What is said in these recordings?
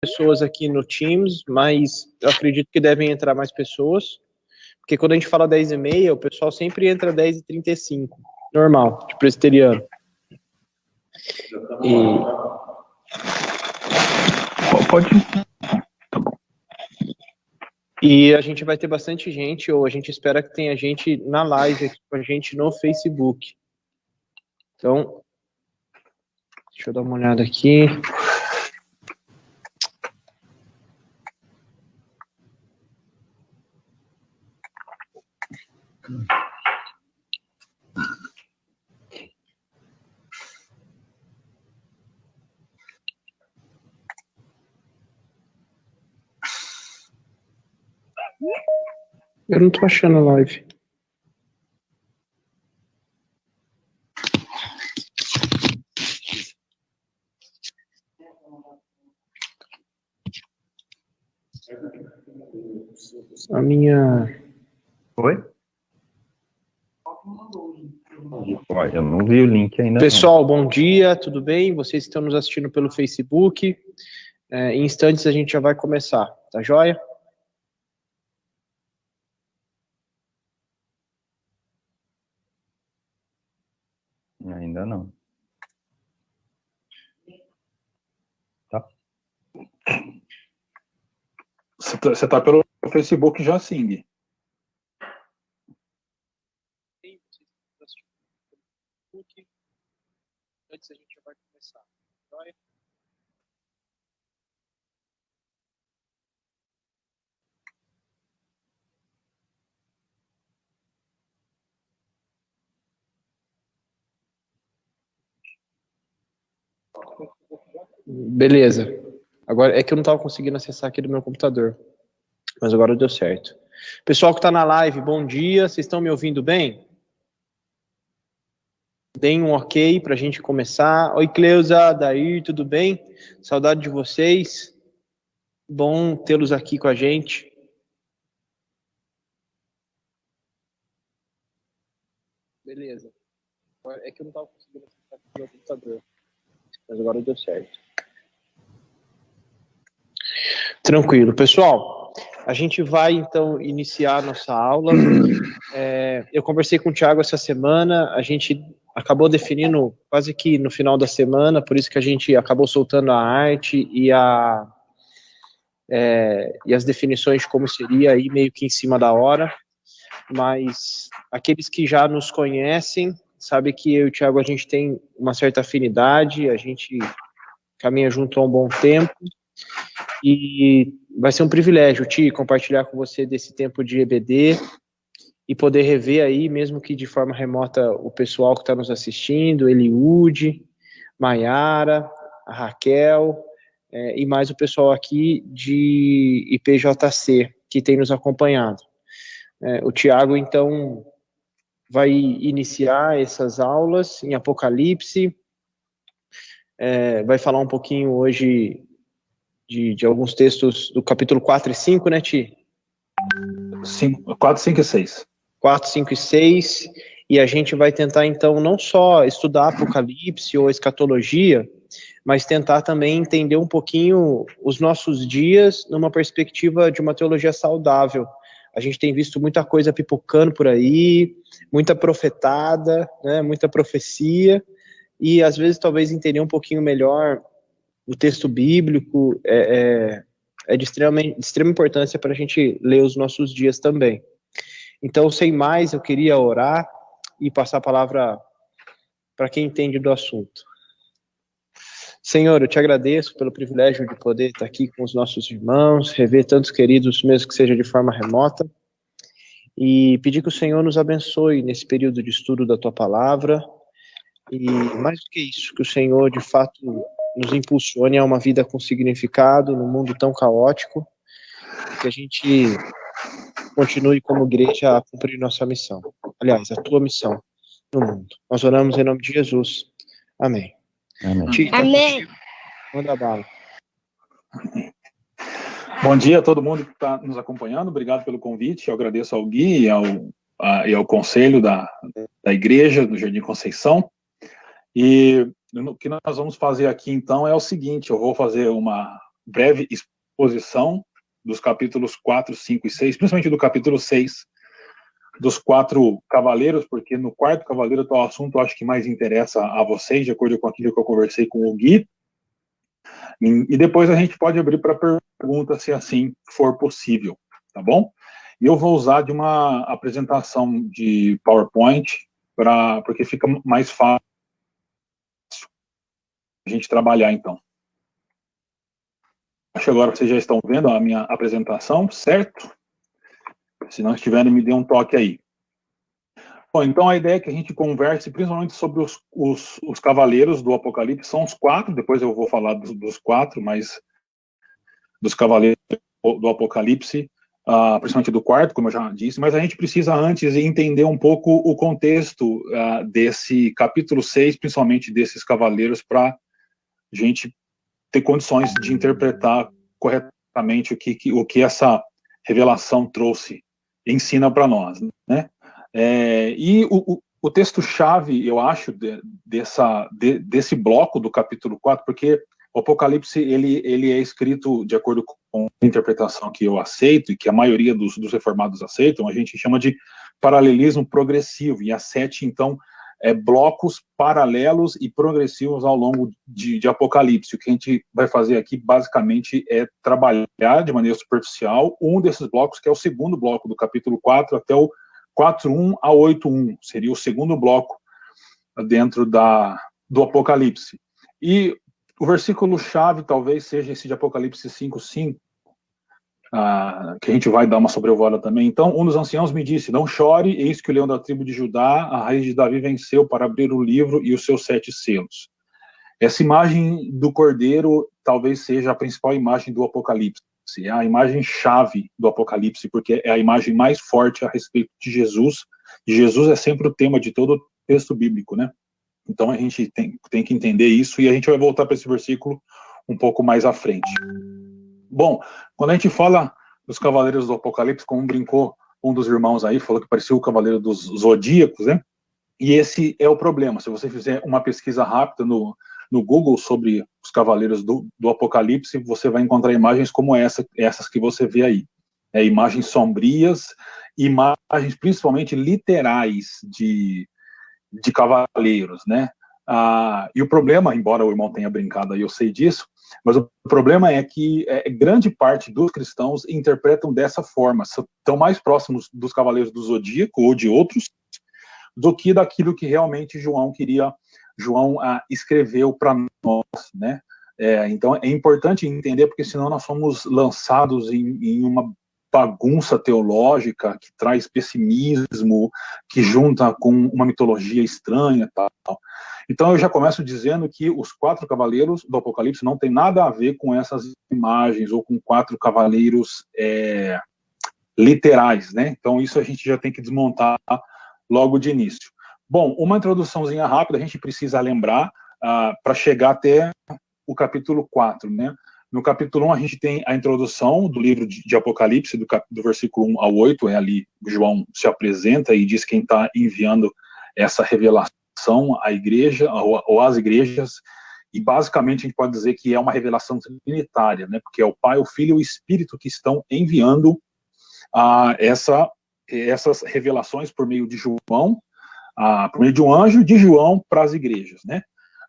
pessoas aqui no Teams, mas eu acredito que devem entrar mais pessoas, porque quando a gente fala 10h30, o pessoal sempre entra 10h35, normal, de presbiteriano. Pode. E a gente vai ter bastante gente, ou a gente espera que tenha gente na live aqui com a gente no Facebook. Então, deixa eu dar uma olhada aqui. Eu não tô achando a live. A minha... Oi? Olha, eu não vi o link ainda. Pessoal, bom dia, tudo bem? Vocês que estão nos assistindo pelo Facebook. Em instantes a gente já vai começar, tá joia? Ainda não. Tá? Você tá pelo Facebook já, sim. Antes a gente já vai começar, joia? Beleza. Agora é que eu não estava conseguindo acessar aqui do meu computador, mas agora deu certo. Pessoal que está na live, bom dia. Vocês estão me ouvindo bem? Deem um ok para a gente começar. Oi, Cleusa, Daí, tudo bem? Saudade de vocês. Bom tê-los aqui com a gente. Beleza. É que eu não estava conseguindo acessar aqui no meu computador, mas agora deu certo. Tranquilo. Pessoal, a gente vai, então, iniciar a nossa aula. Eu conversei com o Thiago essa semana, a gente acabou definindo quase que no final da semana, por isso que a gente acabou soltando a arte e as definições de como seria aí meio que em cima da hora, mas aqueles que já nos conhecem, sabem que eu e o Thiago, a gente tem uma certa afinidade, a gente caminha junto há um bom tempo, e vai ser um privilégio, Ti, compartilhar com você desse tempo de EBD e poder rever aí, mesmo que de forma remota, o pessoal que está nos assistindo, Eliude, Maiara, a Raquel, e mais o pessoal aqui de IPJC, que tem nos acompanhado. O Tiago, então, vai iniciar essas aulas em Apocalipse, vai falar um pouquinho hoje de alguns textos do capítulo 4 e 5, né, Ti? 4, 5 e 6. 4, 5 e 6, e a gente vai tentar, então, não só estudar Apocalipse ou escatologia, mas tentar também entender um pouquinho os nossos dias numa perspectiva de uma teologia saudável. A gente tem visto muita coisa pipocando por aí, muita profetada, né, muita profecia, e às vezes talvez entender um pouquinho melhor o texto bíblico é de extrema importância para a gente ler os nossos dias também. Então, sem mais, eu queria orar e passar a palavra para quem entende do assunto. Senhor, eu te agradeço pelo privilégio de poder estar aqui com os nossos irmãos, rever tantos queridos, mesmo que seja de forma remota, e pedir que o Senhor nos abençoe nesse período de estudo da tua palavra, e mais do que isso, que o Senhor, de fato, nos impulsione a uma vida com significado num mundo tão caótico, que a gente continue como igreja a cumprir nossa missão. Aliás, a tua missão no mundo. Nós oramos em nome de Jesus. Amém. Amém. Amém. Manda bala. Bom dia a todo mundo que está nos acompanhando. Obrigado pelo convite. Eu agradeço ao Gui e ao conselho da igreja do Jardim Conceição. E o que nós vamos fazer aqui, então, é o seguinte: eu vou fazer uma breve exposição dos capítulos 4, 5 e 6, principalmente do capítulo 6, dos 4 cavaleiros, porque no 4º cavaleiro está o assunto, acho que mais interessa a vocês, de acordo com aquilo que eu conversei com o Gui, e depois a gente pode abrir para pergunta, se assim for possível, tá bom? E eu vou usar de uma apresentação de PowerPoint, porque fica mais fácil a gente trabalhar, então. Acho que agora vocês já estão vendo a minha apresentação, certo? Se não estiverem, me dê um toque aí. Bom, então a ideia é que a gente converse principalmente sobre os cavaleiros do Apocalipse. São os 4, depois eu vou falar dos 4, mas dos cavaleiros do Apocalipse, principalmente do 4, como eu já disse, mas a gente precisa antes entender um pouco o contexto desse capítulo 6, principalmente desses cavaleiros, para a gente ter condições de interpretar corretamente o que essa revelação trouxe, ensina para nós, né? E o texto-chave, eu acho, desse bloco do capítulo 4, porque o Apocalipse, ele é escrito de acordo com a interpretação que eu aceito, e que a maioria dos reformados aceitam, a gente chama de paralelismo progressivo, e há 7, então, blocos paralelos e progressivos ao longo de Apocalipse. O que a gente vai fazer aqui, basicamente, é trabalhar de maneira superficial um desses blocos, que é o segundo bloco do capítulo 4, até o 4.1 a 8.1, seria o segundo bloco dentro do Apocalipse. E o versículo-chave talvez seja esse de Apocalipse 5.5, que a gente vai dar uma sobrevoada também. Então, um dos anciãos me disse, não chore, eis que o leão da tribo de Judá, a raiz de Davi, venceu para abrir o livro e os seus 7 selos. Essa imagem do cordeiro talvez seja a principal imagem do Apocalipse, é a imagem-chave do Apocalipse, porque é a imagem mais forte a respeito de Jesus, e Jesus é sempre o tema de todo o texto bíblico, né? Então a gente tem que entender isso, e a gente vai voltar para esse versículo um pouco mais à frente. Bom, quando a gente fala dos cavaleiros do Apocalipse, como brincou um dos irmãos aí, falou que parecia o cavaleiro dos zodíacos, né? E esse é o problema. Se você fizer uma pesquisa rápida no Google sobre os cavaleiros do Apocalipse, você vai encontrar imagens como essas que você vê aí. Imagens sombrias, imagens principalmente literais de cavaleiros, né? E o problema, embora o irmão tenha brincado aí, eu sei disso, mas o problema é que grande parte dos cristãos interpretam dessa forma, estão mais próximos dos cavaleiros do Zodíaco ou de outros, do que daquilo que realmente João escreveu para nós, né? Então é importante entender, porque senão nós somos lançados em uma bagunça teológica que traz pessimismo, que junta com uma mitologia estranha, tal. Então eu já começo dizendo que os 4 cavaleiros do Apocalipse não tem nada a ver com essas imagens, ou com 4 cavaleiros literais, né? Então isso a gente já tem que desmontar logo de início. Bom, uma introduçãozinha rápida, a gente precisa lembrar para chegar até o capítulo 4, né? No capítulo 1 a gente tem a introdução do livro de Apocalipse, do versículo 1 ao 8, ali João se apresenta e diz quem está enviando essa revelação à igreja, ou às igrejas, e basicamente a gente pode dizer que é uma revelação trinitária, né? Porque é o Pai, o Filho e o Espírito que estão enviando essas revelações por meio de João, por meio de um anjo de João para as igrejas, né?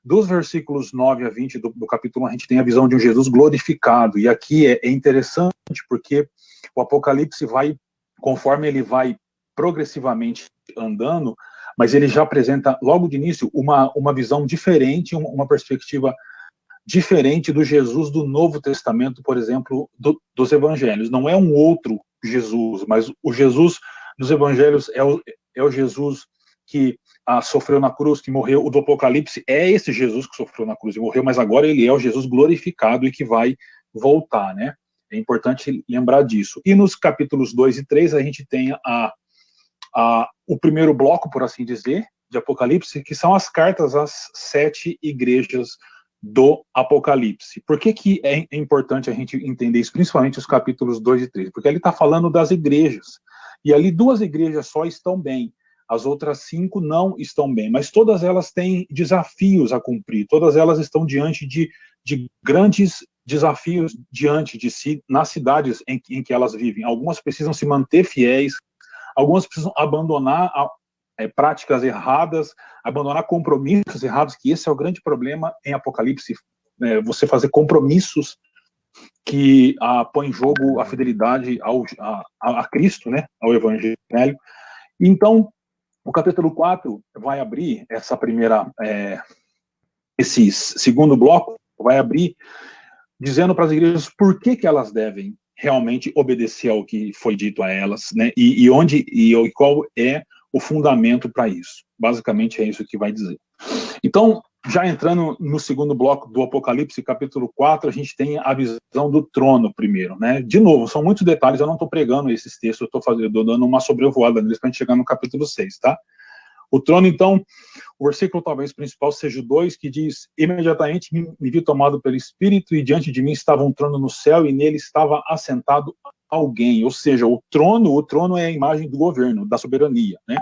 Dos versículos 9 a 20 do capítulo 1, a gente tem a visão de um Jesus glorificado, e aqui é interessante porque o Apocalipse vai, conforme ele vai progressivamente andando, mas ele já apresenta logo de início uma visão diferente, uma perspectiva diferente do Jesus do Novo Testamento, por exemplo, dos evangelhos. Não é um outro Jesus, mas o Jesus dos evangelhos é o Jesus que sofreu na cruz, que morreu. O do Apocalipse é esse Jesus que sofreu na cruz e morreu, mas agora ele é o Jesus glorificado e que vai voltar, né? É importante lembrar disso. E nos capítulos 2 e 3 a gente tem o primeiro bloco, por assim dizer, de Apocalipse, que são as cartas às 7 igrejas do Apocalipse. Por que é importante a gente entender isso, principalmente os capítulos 2 e 3? Porque ele está falando das igrejas, e ali 2 igrejas só estão bem, as outras 5 não estão bem, mas todas elas têm desafios a cumprir, todas elas estão diante de grandes desafios diante de si nas cidades em que elas vivem. Algumas precisam se manter fiéis, algumas precisam abandonar práticas erradas, abandonar compromissos errados, que esse é o grande problema em Apocalipse, você fazer compromissos que põem em jogo a fidelidade a Cristo, né, ao Evangelho. Então, o capítulo 4 vai abrir esse segundo bloco, vai abrir dizendo para as igrejas por que elas devem realmente obedecer ao que foi dito a elas, né, e qual é o fundamento para isso. Basicamente é isso que vai dizer. Então, já entrando no segundo bloco do Apocalipse, capítulo 4, a gente tem a visão do trono primeiro, né? De novo, são muitos detalhes, eu não estou pregando esses textos, eu estou dando uma sobrevoada neles para a gente chegar no capítulo 6, tá? O trono, então, o versículo talvez principal seja o 2, que diz: imediatamente me vi tomado pelo Espírito, e diante de mim estava um trono no céu, e nele estava assentado alguém. Ou seja, o trono é a imagem do governo, da soberania, né?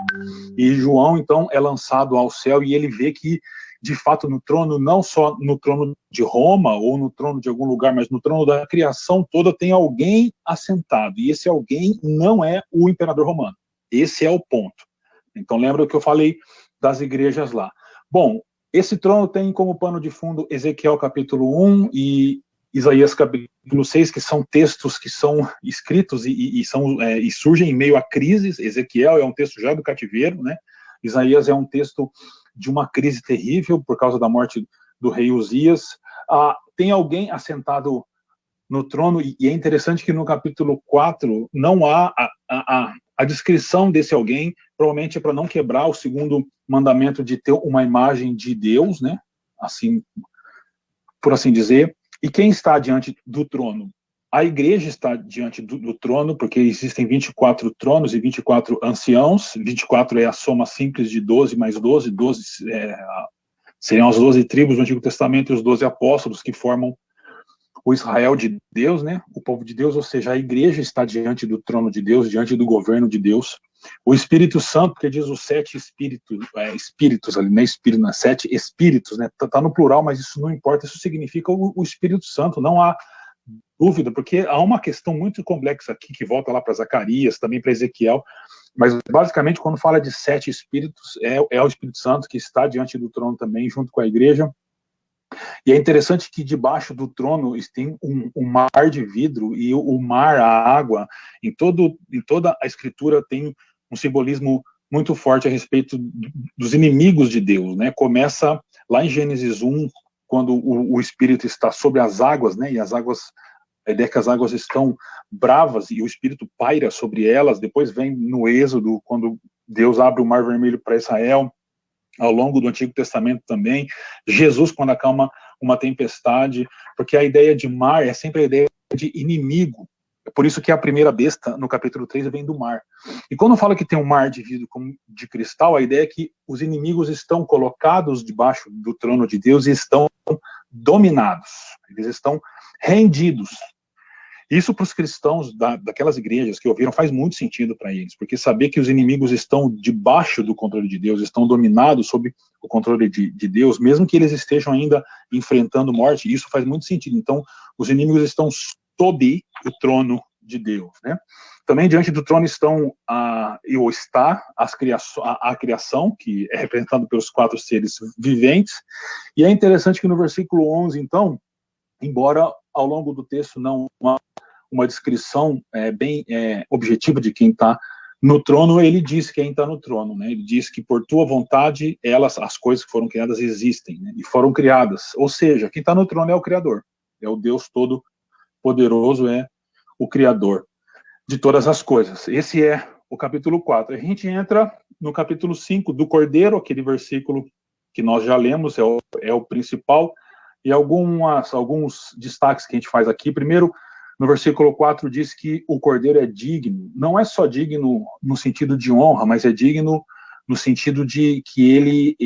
E João, então, é lançado ao céu, e ele vê que, de fato, no trono, não só no trono de Roma, ou no trono de algum lugar, mas no trono da criação toda, tem alguém assentado, e esse alguém não é o imperador romano. Esse é o ponto. Então, lembra o que eu falei das igrejas lá. Bom, esse trono tem como pano de fundo Ezequiel capítulo 1 e Isaías capítulo 6, que são textos que são escritos e surgem em meio a crises. Ezequiel é um texto já do cativeiro, né? Isaías é um texto de uma crise terrível por causa da morte do rei Uzias. Tem alguém assentado no trono, e é interessante que no capítulo 4 não há a descrição desse alguém, provavelmente é para não quebrar o segundo mandamento de ter uma imagem de Deus, né? Assim, por assim dizer. E quem está diante do trono? A igreja está diante do trono, porque existem 24 tronos e 24 anciãos. 24 é a soma simples de 12 mais 12. 12 seriam as 12 tribos do Antigo Testamento e os 12 apóstolos que formam o Israel de Deus, né? O povo de Deus, ou seja, a igreja está diante do trono de Deus, diante do governo de Deus. O Espírito Santo, que diz os 7 espíritos ali, né? Espírito, 7 espíritos, né? Tá no plural, mas isso não importa, isso significa o Espírito Santo, não há dúvida, porque há uma questão muito complexa aqui, que volta lá para Zacarias, também para Ezequiel, mas basicamente quando fala de 7 espíritos, é o Espírito Santo que está diante do trono também, junto com a igreja. E é interessante que debaixo do trono tem um mar de vidro, e o mar, a água, em toda a escritura tem um simbolismo muito forte a respeito dos inimigos de Deus, né? Começa lá em Gênesis 1, quando o Espírito está sobre as águas, né? E as águas, a ideia é que as águas estão bravas e o Espírito paira sobre elas. Depois vem no Êxodo, quando Deus abre o Mar Vermelho para Israel. Ao longo do Antigo Testamento também, Jesus quando acalma uma tempestade, porque a ideia de mar é sempre a ideia de inimigo. É por isso que a primeira besta, no capítulo 3, vem do mar. E quando fala que tem um mar de vidro como de cristal, a ideia é que os inimigos estão colocados debaixo do trono de Deus e estão dominados, eles estão rendidos. Isso para os cristãos daquelas igrejas que ouviram faz muito sentido para eles, porque saber que os inimigos estão debaixo do controle de Deus, estão dominados sob o controle de Deus, mesmo que eles estejam ainda enfrentando morte, isso faz muito sentido. Então, os inimigos estão sob o trono de Deus, né? Também diante do trono está a criação, que é representada pelos 4 seres viventes, e é interessante que no versículo 11, então, embora ao longo do texto não há uma descrição bem objetiva de quem está no trono, ele diz quem está no trono, né? Ele diz que por tua vontade, as coisas que foram criadas existem, né? E foram criadas. Ou seja, quem está no trono é o Criador, é o Deus Todo-Poderoso, é o Criador de todas as coisas. Esse é o capítulo 4. A gente entra no capítulo 5 do Cordeiro, aquele versículo que nós já lemos, é o principal. E alguns destaques que a gente faz aqui. Primeiro, no versículo 4 diz que o Cordeiro é digno. Não é só digno no sentido de honra, mas é digno no sentido de que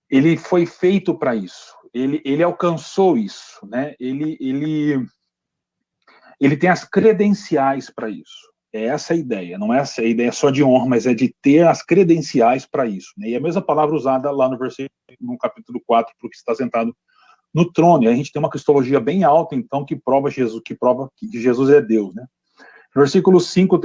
ele foi feito para isso. Ele alcançou isso, né? Ele tem as credenciais para isso. É essa a ideia, não é essa a ideia só de honra, mas é de ter as credenciais para isso, né? E a mesma palavra usada lá no versículo no capítulo 4 para o que está sentado no trono. E a gente tem uma cristologia bem alta, então, que prova que Jesus é Deus, né? No versículo 5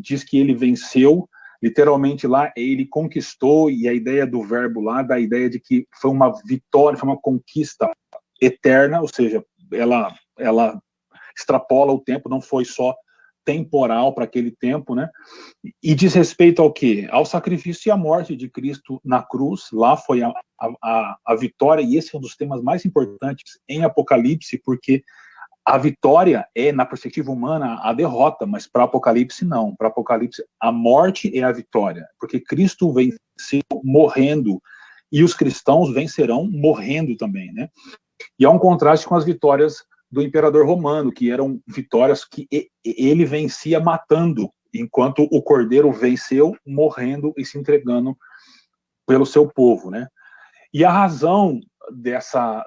diz que ele venceu, literalmente lá, ele conquistou, e a ideia do verbo lá, da ideia de que foi uma vitória, foi uma conquista eterna, ou seja, ela extrapola o tempo, não foi só temporal para aquele tempo, né? E diz respeito ao quê? Ao sacrifício e à morte de Cristo na cruz. Lá foi a vitória, e esse é um dos temas mais importantes em Apocalipse, porque a vitória é, na perspectiva humana, a derrota, mas para Apocalipse não. Para Apocalipse, a morte é a vitória, porque Cristo venceu morrendo, e os cristãos vencerão morrendo também, né? E há um contraste com as vitórias do imperador romano, que eram vitórias que ele vencia matando, enquanto o Cordeiro venceu morrendo e se entregando pelo seu povo, né? E a razão dessa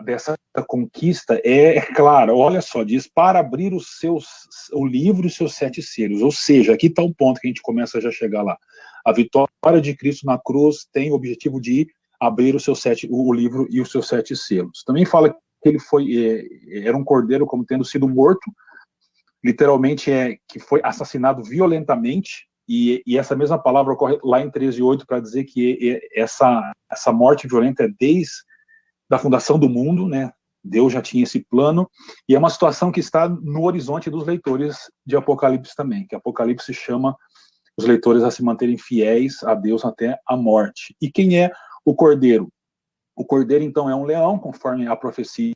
conquista é clara, olha só, diz, para abrir o livro e os seus 7 selos, ou seja, aqui está o ponto que a gente começa a já chegar lá. A vitória de Cristo na cruz tem o objetivo de abrir o livro e os seus 7 selos. Também fala que ele era um cordeiro como tendo sido morto, literalmente que foi assassinado violentamente, e essa mesma palavra ocorre lá em 13:8 para dizer que essa morte violenta é desde a fundação do mundo, né? Deus já tinha esse plano, e é uma situação que está no horizonte dos leitores de Apocalipse também, que Apocalipse chama os leitores a se manterem fiéis a Deus até a morte. E quem é o cordeiro? O cordeiro, então, é um leão, conforme a profecia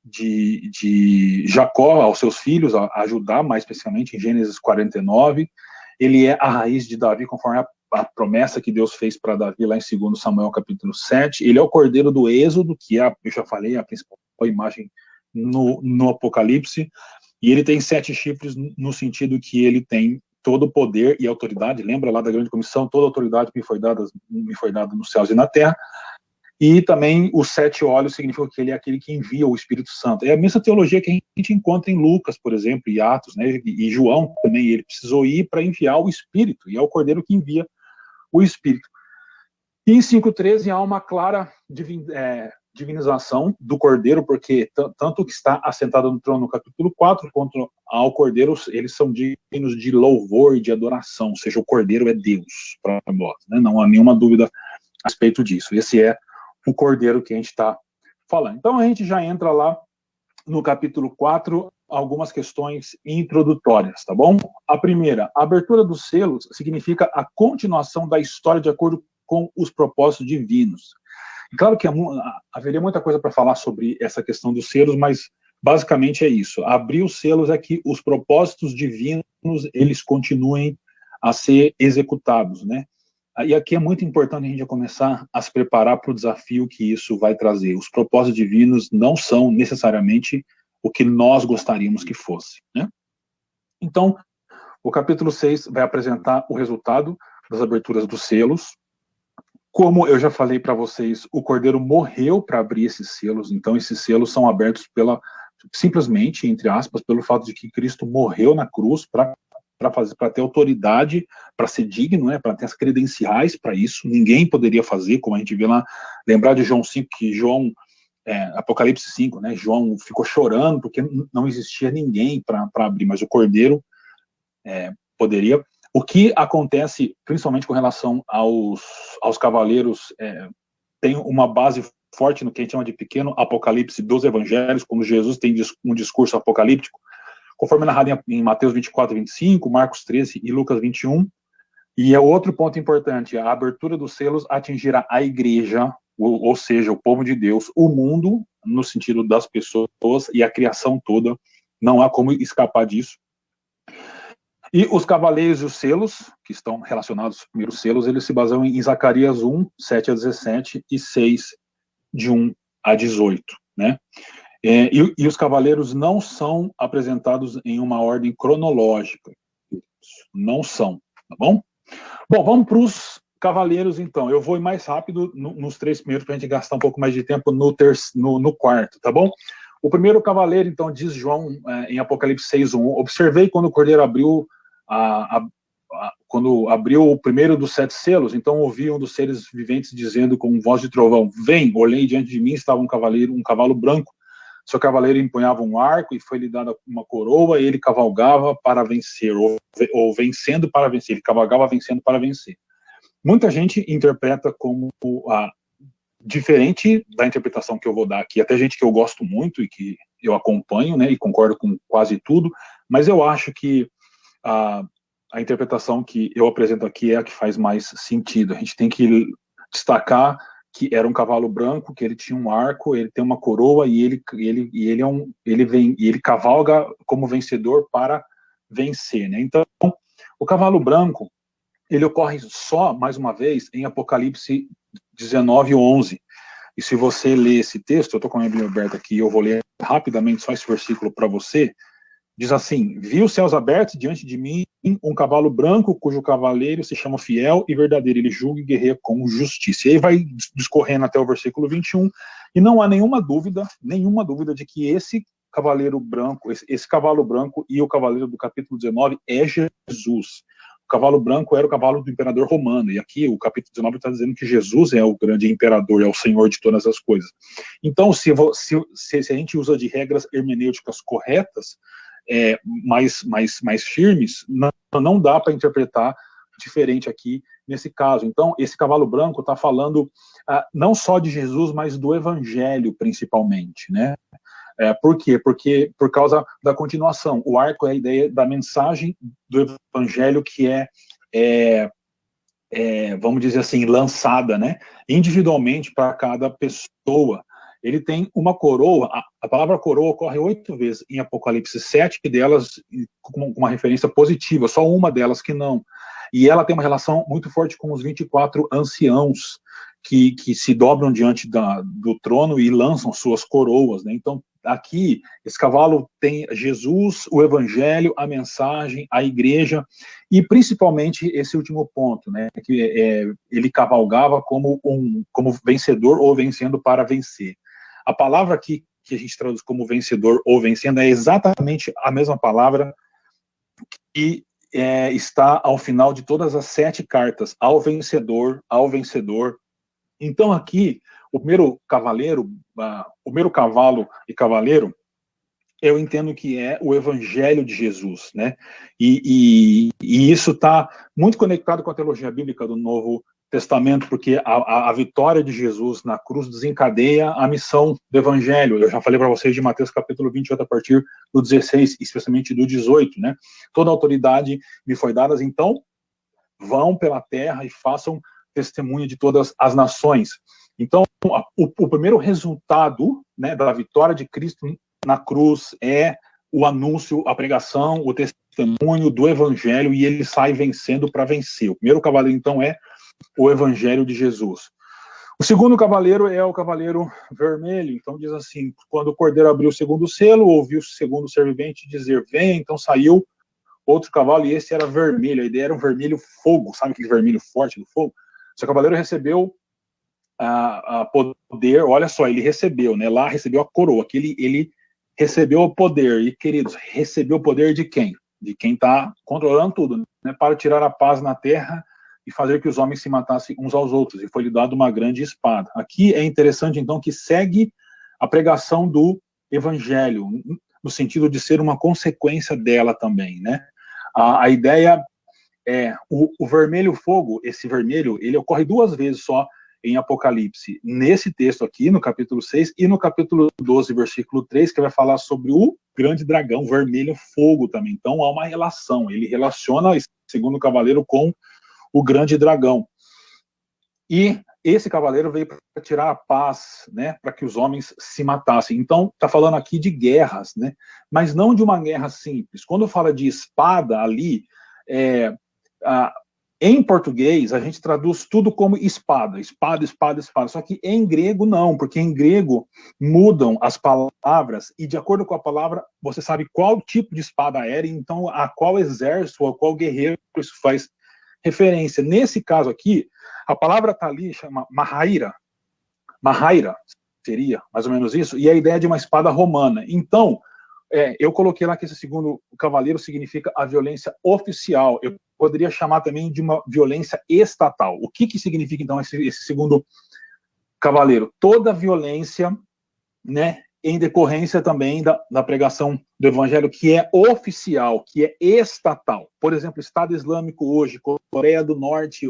de Jacó aos seus filhos, a Judá, mais especificamente em Gênesis 49. Ele é a raiz de Davi, conforme a promessa que Deus fez para Davi lá em 2 Samuel capítulo 7. Ele é o cordeiro do Êxodo, que eu já falei, a principal imagem no Apocalipse. E ele tem 7 chifres no sentido que ele tem todo o poder e autoridade. Lembra lá da grande comissão? Toda a autoridade me foi dada nos céus e na terra. E também os 7 olhos significam que ele é aquele que envia o Espírito Santo. É a mesma teologia que a gente encontra em Lucas, por exemplo, e Atos, né? E João também, ele precisou ir para enviar o Espírito, e é o Cordeiro que envia o Espírito. E em 5:13 há uma clara divinização do Cordeiro, porque tanto que está assentado no trono no capítulo 4, quanto ao Cordeiro, eles são dignos de louvor e de adoração, ou seja, o Cordeiro é Deus para nós, né? Não há nenhuma dúvida a respeito disso. Esse é o Cordeiro que a gente está falando. Então a gente já entra lá no capítulo 4, algumas questões introdutórias, tá bom? A primeira, a abertura dos selos significa a continuação da história de acordo com os propósitos divinos. E claro que haveria muita coisa para falar sobre essa questão dos selos, mas basicamente é isso. Abrir os selos é que os propósitos divinos, eles continuem a ser executados, né? E aqui é muito importante a gente já começar a se preparar para o desafio que isso vai trazer. Os propósitos divinos não são necessariamente o que nós gostaríamos que fosse, né? Então, o capítulo 6 vai apresentar o resultado das aberturas dos selos. Como eu já falei para vocês, o Cordeiro morreu para abrir esses selos, então esses selos são abertos simplesmente, entre aspas, pelo fato de que Cristo morreu na cruz para ter autoridade, para ser digno, né, para ter as credenciais para isso. Ninguém poderia fazer, como a gente vê lá, lembrar de João 5, que Apocalipse 5, né, João ficou chorando porque não existia ninguém para abrir, mas o Cordeiro poderia. O que acontece, principalmente com relação aos cavaleiros, tem uma base forte no que a gente chama de pequeno apocalipse dos evangelhos, como Jesus tem um discurso apocalíptico, conforme narrado em Mateus 24:25, Marcos 13 e Lucas 21. E é outro ponto importante, a abertura dos selos atingirá a igreja, ou seja, o povo de Deus, o mundo, no sentido das pessoas, e a criação toda. Não há como escapar disso. E os cavaleiros e os selos, que estão relacionados aos primeiros selos, eles se baseiam em Zacarias 1, 7-17 e 6, de 1 a 18, né? E os cavaleiros não são apresentados em uma ordem cronológica. Não são, tá bom? Bom, vamos para os cavaleiros, então. Eu vou ir mais rápido nos 3 primeiros, para a gente gastar um pouco mais de tempo no quarto, tá bom? O primeiro cavaleiro, então, diz João em Apocalipse 6:1, observei quando o Cordeiro abriu quando abriu o primeiro dos 7 selos, então ouvi um dos seres viventes dizendo com voz de trovão: vem, olhei diante de mim, estava um cavalo branco. Seu cavaleiro empunhava um arco e foi-lhe dada uma coroa, e ele cavalgava para vencer, ou vencendo para vencer. Ele cavalgava vencendo para vencer. Muita gente interpreta como diferente da interpretação que eu vou dar aqui, até gente que eu gosto muito e que eu acompanho, né, e concordo com quase tudo, mas eu acho que a interpretação que eu apresento aqui é a que faz mais sentido. A gente tem que destacar que era um cavalo branco, que ele tinha um arco, ele tem uma coroa e ele cavalga como vencedor para vencer, né? Então, o cavalo branco, ele ocorre só, mais uma vez, em Apocalipse 19:11. E se você ler esse texto, eu estou com a minha Bíblia aberta aqui, eu vou ler rapidamente só esse versículo para você. Diz assim: vi os céus abertos diante de mim, um cavalo branco, cujo cavaleiro se chama Fiel e Verdadeiro, ele julga e guerreia com justiça. E aí vai discorrendo até o versículo 21, e não há nenhuma dúvida de que esse cavaleiro branco, esse cavalo branco e o cavaleiro do capítulo 19 é Jesus. O cavalo branco era o cavalo do imperador romano, e aqui o capítulo 19 está dizendo que Jesus é o grande imperador, é o senhor de todas as coisas. Então, se a gente usa de regras hermenêuticas corretas, mais firmes, não dá para interpretar diferente aqui nesse caso. Então, esse cavalo branco está falando não só de Jesus, mas do Evangelho, principalmente, né? Por quê? Porque por causa da continuação. O arco é a ideia da mensagem do Evangelho que vamos dizer assim, lançada, né? Individualmente para cada pessoa. Ele tem uma coroa, a palavra coroa ocorre 8 vezes em Apocalipse 7, que delas com uma referência positiva, só uma delas que não. E ela tem uma relação muito forte com os 24 anciãos, que se dobram diante do trono e lançam suas coroas, né? Então, aqui, esse cavalo tem Jesus, o Evangelho, a mensagem, a igreja, e principalmente esse último ponto, né? Que ele cavalgava como vencedor ou vencendo para vencer. A palavra aqui que a gente traduz como vencedor ou vencendo é exatamente a mesma palavra que está ao final de todas as 7 cartas, ao vencedor, ao vencedor. Então aqui, o primeiro cavalo e cavaleiro, eu entendo que é o Evangelho de Jesus, né? E isso está muito conectado com a teologia bíblica do Novo Testamento, porque a vitória de Jesus na cruz desencadeia a missão do Evangelho. Eu já falei para vocês de Mateus capítulo 28, a partir do 16, especialmente do 18, né? Toda a autoridade me foi dada, então vão pela terra e façam testemunha de todas as nações. Então, o primeiro resultado, né, da vitória de Cristo na cruz é o anúncio, a pregação, o testemunho do Evangelho, e ele sai vencendo para vencer. O primeiro cavaleiro, então, é o Evangelho de Jesus. O segundo cavaleiro é o cavaleiro vermelho. Então diz assim: quando o cordeiro abriu o segundo selo, ouviu o segundo ser vivente dizer: vem. Então saiu outro cavalo, e esse era vermelho. A ideia era um vermelho fogo, sabe aquele vermelho forte do fogo? O seu cavaleiro recebeu a poder. Olha só, ele recebeu, né? Lá recebeu a coroa, que ele recebeu o poder. E, queridos, recebeu o poder de quem? De quem está controlando tudo, né? Para tirar a paz na terra e fazer que os homens se matassem uns aos outros, e foi-lhe dado uma grande espada. Aqui é interessante, então, que segue a pregação do Evangelho, no sentido de ser uma consequência dela também, né? A ideia é, o vermelho fogo, esse vermelho, ele ocorre 2 vezes só em Apocalipse, nesse texto aqui, no capítulo 6, e no capítulo 12, versículo 3, que vai falar sobre o grande dragão, vermelho fogo também. Então, há uma relação, ele relaciona esse segundo cavaleiro com o grande dragão. E esse cavaleiro veio para tirar a paz, né, para que os homens se matassem. Então, está falando aqui de guerras, né, mas não de uma guerra simples. Quando fala de espada ali, em português, a gente traduz tudo como espada, espada, espada, espada. Só que em grego não, porque em grego mudam as palavras e de acordo com a palavra, você sabe qual tipo de espada era, então a qual exército, a qual guerreiro isso faz referência. Nesse caso aqui, a palavra tá ali, chama mahaira. Mahaira seria mais ou menos isso, e a ideia de uma espada romana. Então, eu coloquei lá que esse segundo cavaleiro significa a violência oficial. Eu poderia chamar também de uma violência estatal. O que significa, então, esse segundo cavaleiro? Toda violência, né, em decorrência também da pregação do evangelho, que é oficial, que é estatal. Por exemplo, Estado Islâmico hoje, Coreia do Norte,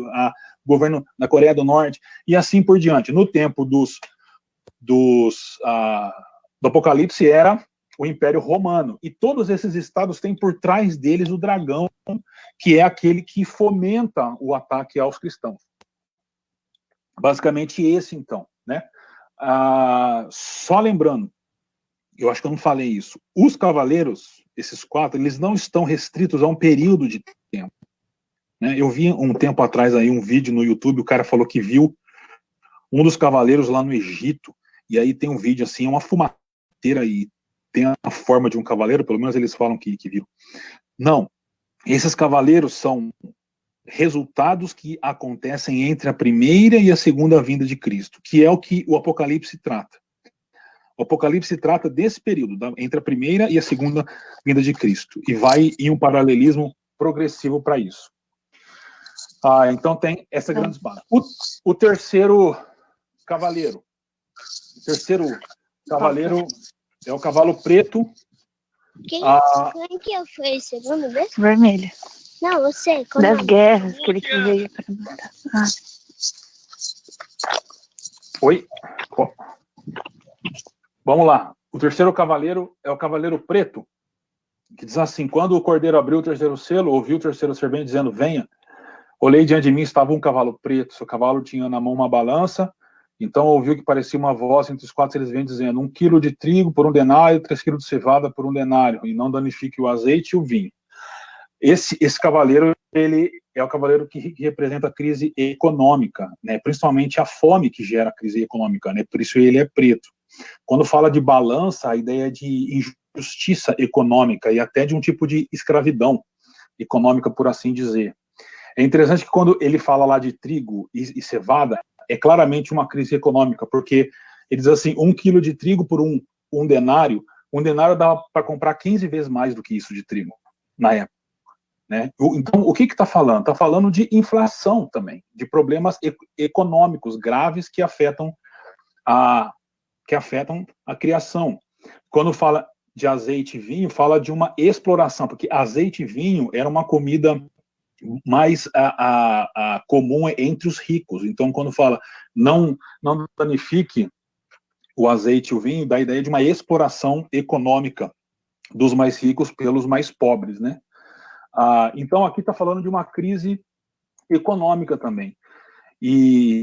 governo da Coreia do Norte, e assim por diante. No tempo do Apocalipse era o Império Romano, e todos esses estados têm por trás deles o dragão, que é aquele que fomenta o ataque aos cristãos. Basicamente esse, então, né? Só lembrando, eu acho que eu não falei isso, os cavaleiros, esses 4, eles não estão restritos a um período de tempo, né? Eu vi um tempo atrás aí um vídeo no YouTube, o cara falou que viu um dos cavaleiros lá no Egito, e aí tem um vídeo assim, uma fumateira e tem a forma de um cavaleiro, pelo menos eles falam que viram. Não, esses cavaleiros são resultados que acontecem entre a primeira e a segunda vinda de Cristo, que é o que o Apocalipse trata. O Apocalipse trata desse período, entre a primeira e a segunda vinda de Cristo, e vai em um paralelismo progressivo para isso. Então tem essa grande espada. O terceiro cavaleiro. O terceiro cavaleiro é o cavalo preto. Quem que foi esse nome desse? Vermelho. Não, eu sei. Das guerras que ele veio para matar. Oi? Vamos lá. O terceiro cavaleiro é o cavaleiro preto, que diz assim: quando o cordeiro abriu o terceiro selo, ouviu o terceiro serpente dizendo: venha. Olhei diante de mim, estava um cavalo preto. Seu cavalo tinha na mão uma balança. Então ouviu que parecia uma voz entre os 4 seres viventes dizendo: 1 quilo de trigo por 1 denário, 3 quilos de cevada por 1 denário, e não danifique o azeite e o vinho. Esse cavaleiro, ele é o cavaleiro que representa a crise econômica, né? Principalmente a fome que gera a crise econômica, né? Por isso ele é preto. Quando fala de balança, a ideia é de injustiça econômica e até de um tipo de escravidão econômica, por assim dizer. É interessante que quando ele fala lá de trigo e cevada, é claramente uma crise econômica, porque ele diz assim: 1 quilo de trigo por um denário dava para comprar 15 vezes mais do que isso de trigo, na época, né? Então, o que está falando? Está falando de inflação também, de problemas econômicos graves que afetam a criação. Quando fala de azeite e vinho, fala de uma exploração, porque azeite e vinho era uma comida mais comum entre os ricos. Então, quando fala não danifique o azeite e o vinho, dá a ideia de uma exploração econômica dos mais ricos pelos mais pobres, né? Então, aqui está falando de uma crise econômica também. E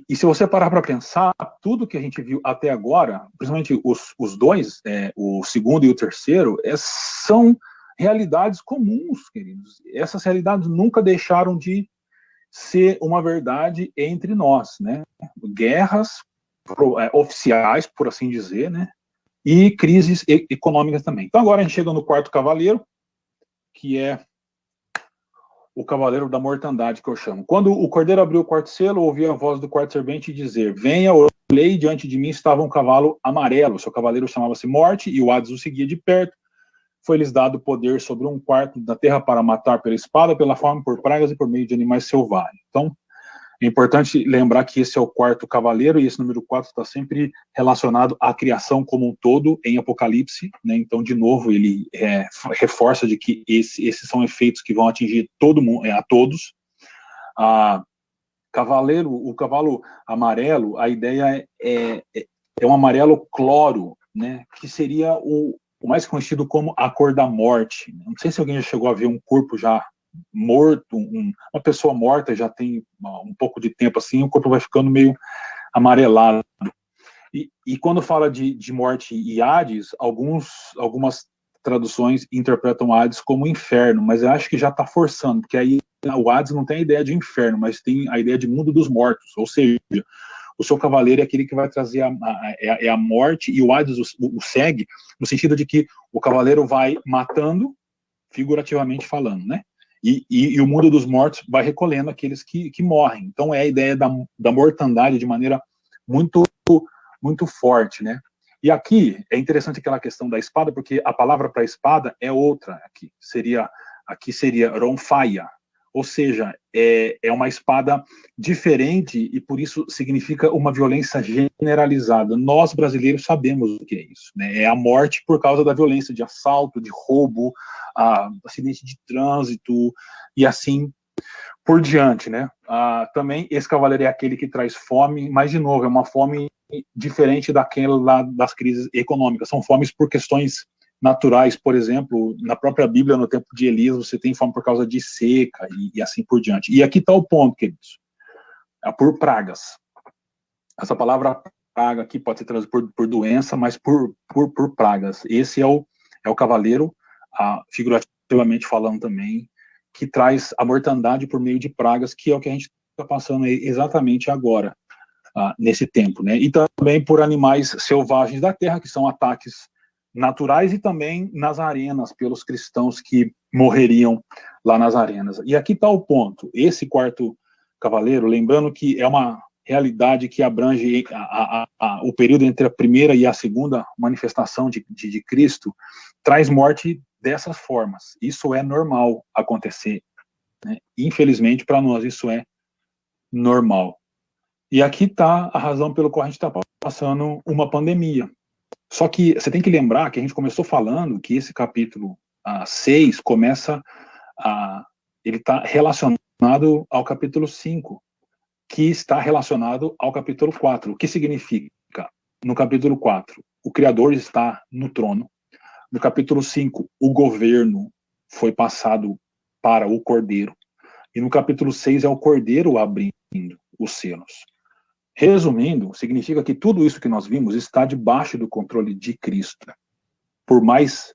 se você parar para pensar, tudo que a gente viu até agora, principalmente os dois, o segundo e o terceiro, são realidades comuns, queridos. Essas realidades nunca deixaram de ser uma verdade entre nós, né? Guerras oficiais, por assim dizer, né? E crises econômicas também. Então agora a gente chega no quarto cavaleiro, que é o cavaleiro da mortandade, que eu chamo. Quando o cordeiro abriu o quarto selo, ouvi a voz do quarto serpente dizer: venha, olhei, diante de mim estava um cavalo amarelo. Seu cavaleiro chamava-se Morte, e o Hades o seguia de perto. Foi-lhes dado poder sobre 1/4 da terra para matar pela espada, pela fome, por pragas e por meio de animais selvagens. Então, é importante lembrar que esse é o quarto cavaleiro, e esse número 4 está sempre relacionado à criação como um todo em Apocalipse, né? Então, de novo, ele reforça de que esses são efeitos que vão atingir todo mundo, a todos. O cavalo amarelo, a ideia é um amarelo cloro, né? Que seria o mais conhecido como a cor da morte. Não sei se alguém já chegou a ver um corpo já morto, uma pessoa morta já tem um pouco de tempo assim, o corpo vai ficando meio amarelado. E quando fala de morte e Hades, algumas traduções interpretam Hades como inferno, mas eu acho que já está forçando, porque aí o Hades não tem a ideia de inferno, mas tem a ideia de mundo dos mortos, ou seja, o seu cavaleiro é aquele que vai trazer a morte, e o Hades o segue, no sentido de que o cavaleiro vai matando, figurativamente falando, né? E o mundo dos mortos vai recolhendo aqueles que morrem. Então é a ideia da mortandade de maneira muito, muito forte, né? E aqui é interessante aquela questão da espada, porque a palavra para espada é outra aqui. Aqui seria ronfaia, ou seja, é uma espada diferente e por isso significa uma violência generalizada. Nós, brasileiros, sabemos o que é isso, né? É a morte por causa da violência de assalto, de roubo, acidente de trânsito e assim por diante, né? Também esse cavaleiro é aquele que traz fome, mas de novo, é uma fome diferente daquela lá das crises econômicas. São fomes por questões naturais, por exemplo, na própria Bíblia, no tempo de Elias, você tem fome por causa de seca e assim por diante. E aqui está o ponto, queridos. É por pragas. Essa palavra praga aqui pode ser traduzida por doença, mas por pragas. Esse é o cavaleiro, figurativamente falando também, que traz a mortandade por meio de pragas, que é o que a gente está passando exatamente agora, nesse tempo, né? E também por animais selvagens da terra, que são ataques naturais, e também nas arenas, pelos cristãos que morreriam lá nas arenas. E aqui está o ponto. Esse quarto cavaleiro, lembrando que é uma realidade que abrange o período entre a primeira e a segunda manifestação de Cristo, traz morte dessas formas. Isso é normal acontecer, né? Infelizmente, para nós, isso é normal. E aqui está a razão pela qual a gente está passando uma pandemia. Só que você tem que lembrar que a gente começou falando que esse capítulo 6 começa ele está relacionado ao capítulo 5, que está relacionado ao capítulo 4. O que significa? No capítulo 4, o Criador está no trono. No capítulo 5, o governo foi passado para o Cordeiro. E no capítulo 6 é o Cordeiro abrindo os selos. Resumindo, significa que tudo isso que nós vimos está debaixo do controle de Cristo. Por mais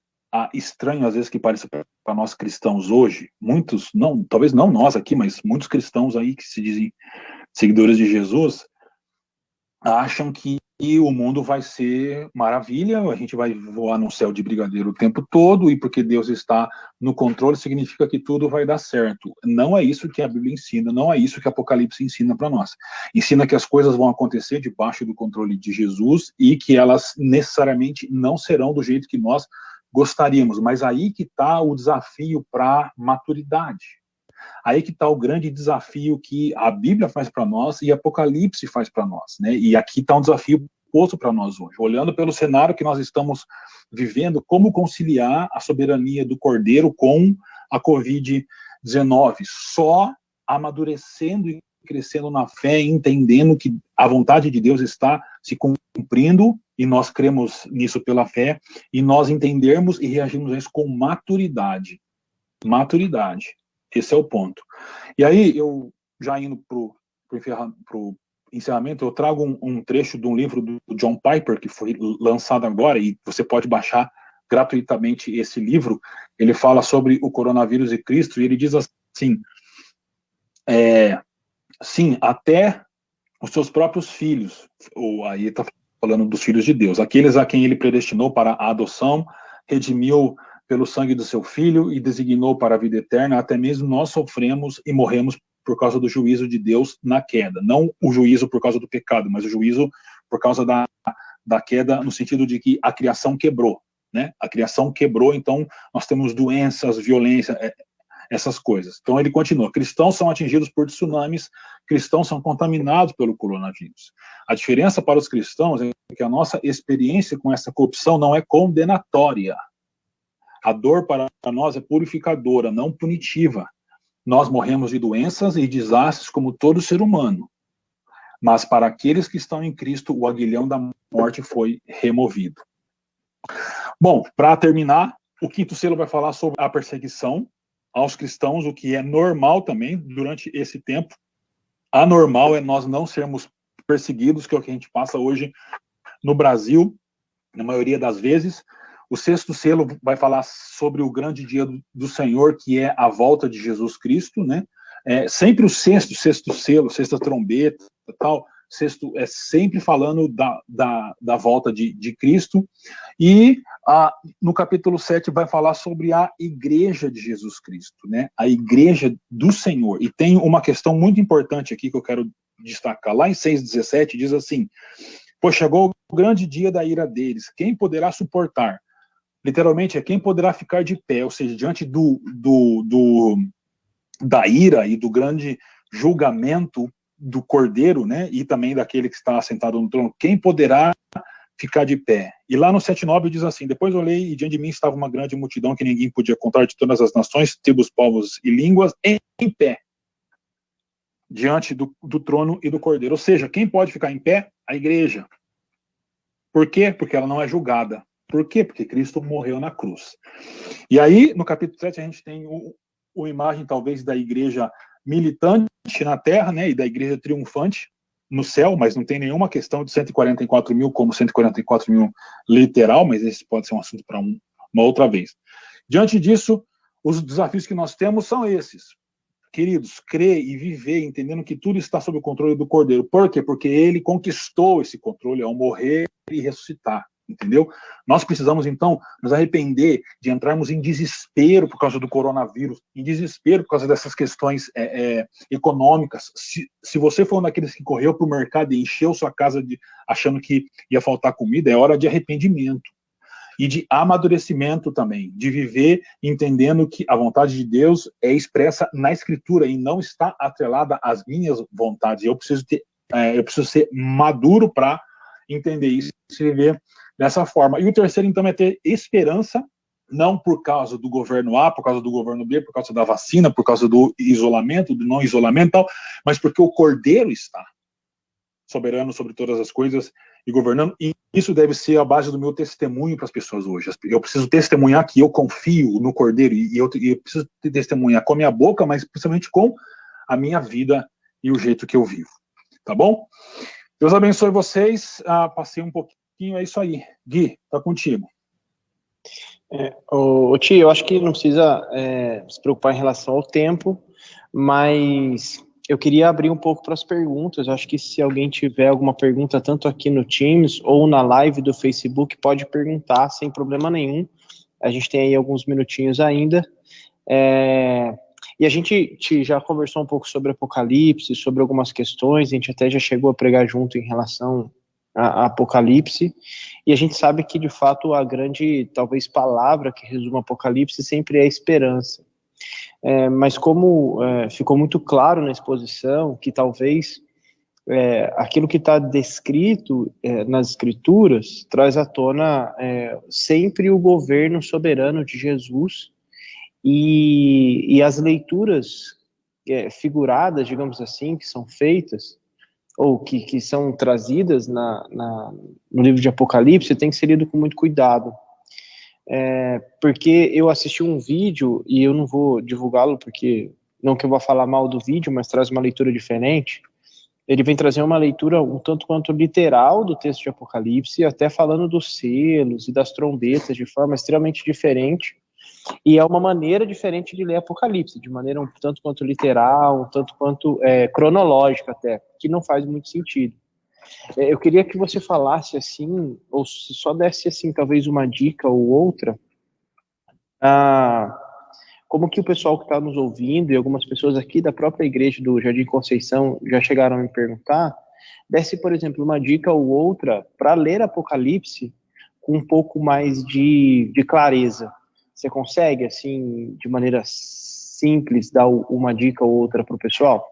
estranho, às vezes, que pareça para nós cristãos hoje, muitos, não, talvez não nós aqui, mas muitos cristãos aí que se dizem seguidores de Jesus, acham que o mundo vai ser maravilha, a gente vai voar no céu de brigadeiro o tempo todo, e porque Deus está no controle, significa que tudo vai dar certo. Não é isso que a Bíblia ensina, não é isso que Apocalipse ensina para nós. Ensina que as coisas vão acontecer debaixo do controle de Jesus, e que elas necessariamente não serão do jeito que nós gostaríamos, mas aí que está o desafio para maturidade. Aí que está o grande desafio que a Bíblia faz para nós e Apocalipse faz para nós, né? E aqui está um desafio posto para nós hoje. Olhando pelo cenário que nós estamos vivendo, como conciliar a soberania do Cordeiro com a Covid-19? Só amadurecendo e crescendo na fé, entendendo que a vontade de Deus está se cumprindo, e nós cremos nisso pela fé, e nós entendermos e reagirmos a isso com maturidade. Maturidade. Esse é o ponto. E aí, eu já indo para o encerramento, eu trago um trecho de um livro do John Piper, que foi lançado agora, e você pode baixar gratuitamente esse livro. Ele fala sobre o coronavírus e Cristo, e ele diz assim, sim, até os seus próprios filhos, ou aí está falando dos filhos de Deus, aqueles a quem ele predestinou para a adoção, redimiu pelo sangue do seu Filho e designou para a vida eterna, até mesmo nós sofremos e morremos por causa do juízo de Deus na queda. Não o juízo por causa do pecado, mas o juízo por causa da queda, no sentido de que a criação quebrou, né? A criação quebrou, então nós temos doenças, violência, essas coisas. Então ele continua, cristãos são atingidos por tsunamis, cristãos são contaminados pelo coronavírus. A diferença para os cristãos é que a nossa experiência com essa corrupção não é condenatória. A dor para nós é purificadora, não punitiva. Nós morremos de doenças e desastres como todo ser humano. Mas para aqueles que estão em Cristo, o aguilhão da morte foi removido. Bom, para terminar, o quinto selo vai falar sobre a perseguição aos cristãos, o que é normal também durante esse tempo. Anormal é nós não sermos perseguidos, que é o que a gente passa hoje no Brasil, na maioria das vezes. O sexto selo vai falar sobre o grande dia do Senhor, que é a volta de Jesus Cristo, né? Sempre o sexto selo, sexta trombeta, tal, sexto é sempre falando da volta de Cristo. E no capítulo 7 vai falar sobre a igreja de Jesus Cristo, né? A igreja do Senhor. E tem uma questão muito importante aqui que eu quero destacar. Lá em 6,17 diz assim, Pois chegou o grande dia da ira deles. Quem poderá suportar? Literalmente, é quem poderá ficar de pé, ou seja, diante da ira e do grande julgamento do Cordeiro, né, e também daquele que está assentado no trono. Quem poderá ficar de pé? E lá no 7:9 diz assim: depois olhei e diante de mim estava uma grande multidão que ninguém podia contar, de todas as nações, tribos, povos e línguas, em pé, diante do trono e do Cordeiro. Ou seja, quem pode ficar em pé? A igreja. Por quê? Porque ela não é julgada. Por quê? Porque Cristo morreu na cruz. E aí, no capítulo 7, a gente tem uma imagem, talvez, da igreja militante na terra, né, e da igreja triunfante no céu, mas não tem nenhuma questão de 144 mil como 144 mil literal, mas esse pode ser um assunto para uma outra vez. Diante disso, os desafios que nós temos são esses. Queridos, crer e viver entendendo que tudo está sob o controle do Cordeiro. Por quê? Porque ele conquistou esse controle ao morrer e ressuscitar, entendeu? Nós precisamos, então, nos arrepender de entrarmos em desespero por causa do coronavírus, em desespero por causa dessas questões econômicas. Se você for um daqueles que correu para o mercado e encheu sua casa achando que ia faltar comida, é hora de arrependimento. E de amadurecimento também, de viver entendendo que a vontade de Deus é expressa na Escritura e não está atrelada às minhas vontades. Eu preciso ser maduro para entender isso e se viver dessa forma. E o terceiro, então, é ter esperança, não por causa do governo A, por causa do governo B, por causa da vacina, por causa do isolamento, do não isolamento, tal, mas porque o Cordeiro está soberano sobre todas as coisas e governando, e isso deve ser a base do meu testemunho para as pessoas hoje. Eu preciso testemunhar que eu confio no Cordeiro, e eu preciso testemunhar com a minha boca, mas principalmente com a minha vida e o jeito que eu vivo. Tá bom? Deus abençoe vocês. Passei um pouquinho, é isso aí. Gui, tá contigo. Tio, eu acho que não precisa se preocupar em relação ao tempo, mas eu queria abrir um pouco para as perguntas. Eu acho que se alguém tiver alguma pergunta, tanto aqui no Teams ou na live do Facebook, pode perguntar sem problema nenhum. A gente tem aí alguns minutinhos ainda. E a gente já conversou um pouco sobre Apocalipse, sobre algumas questões, a gente até já chegou a pregar junto em relação a Apocalipse, e a gente sabe que, de fato, a grande, talvez, palavra que resume Apocalipse sempre é a esperança. Mas como ficou muito claro na exposição que talvez aquilo que está descrito nas Escrituras traz à tona sempre o governo soberano de Jesus, e as leituras figuradas, digamos assim, que são feitas, ou que são trazidas no livro de Apocalipse, tem que ser lido com muito cuidado. Porque eu assisti um vídeo, e eu não vou divulgá-lo, porque não que eu vá falar mal do vídeo, mas traz uma leitura diferente. Ele vem trazer uma leitura um tanto quanto literal do texto de Apocalipse, até falando dos selos e das trombetas de forma extremamente diferente, e é uma maneira diferente de ler Apocalipse, de maneira um tanto quanto literal, um tanto quanto cronológica até, que não faz muito sentido. Eu queria que você falasse assim, ou se só desse assim, talvez uma dica ou outra, como que o pessoal que está nos ouvindo, e algumas pessoas aqui da própria igreja do Jardim Conceição já chegaram a me perguntar, desse, por exemplo, uma dica ou outra para ler Apocalipse com um pouco mais de clareza. Você consegue, assim, de maneira simples, dar uma dica ou outra para o pessoal?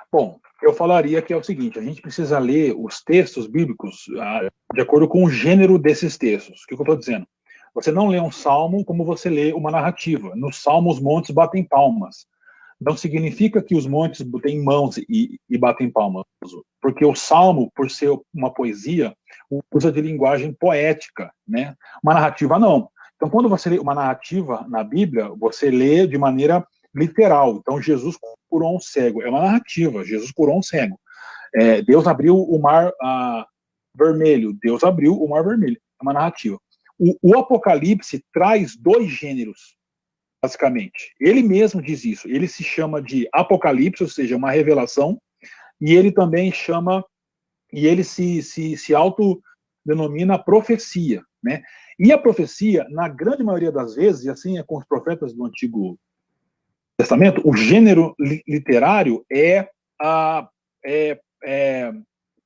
Bom, eu falaria que é o seguinte: a gente precisa ler os textos bíblicos de acordo com o gênero desses textos. O que eu estou dizendo? Você não lê um salmo como você lê uma narrativa. No salmo, os montes batem palmas. Não significa que os montes têm mãos e batem palmas. Porque o salmo, por ser uma poesia, usa de linguagem poética, né? Uma narrativa, não. Então, quando você lê uma narrativa na Bíblia, você lê de maneira literal. Então, Jesus curou um cego. É uma narrativa. Jesus curou um cego. Deus abriu o mar vermelho. Deus abriu o mar vermelho. É uma narrativa. O Apocalipse traz dois gêneros, basicamente. Ele mesmo diz isso. Ele se chama de Apocalipse, ou seja, uma revelação, e ele também chama, e ele se autodenomina profecia, né? E a profecia, na grande maioria das vezes, e assim é com os profetas do Antigo Testamento, o gênero literário é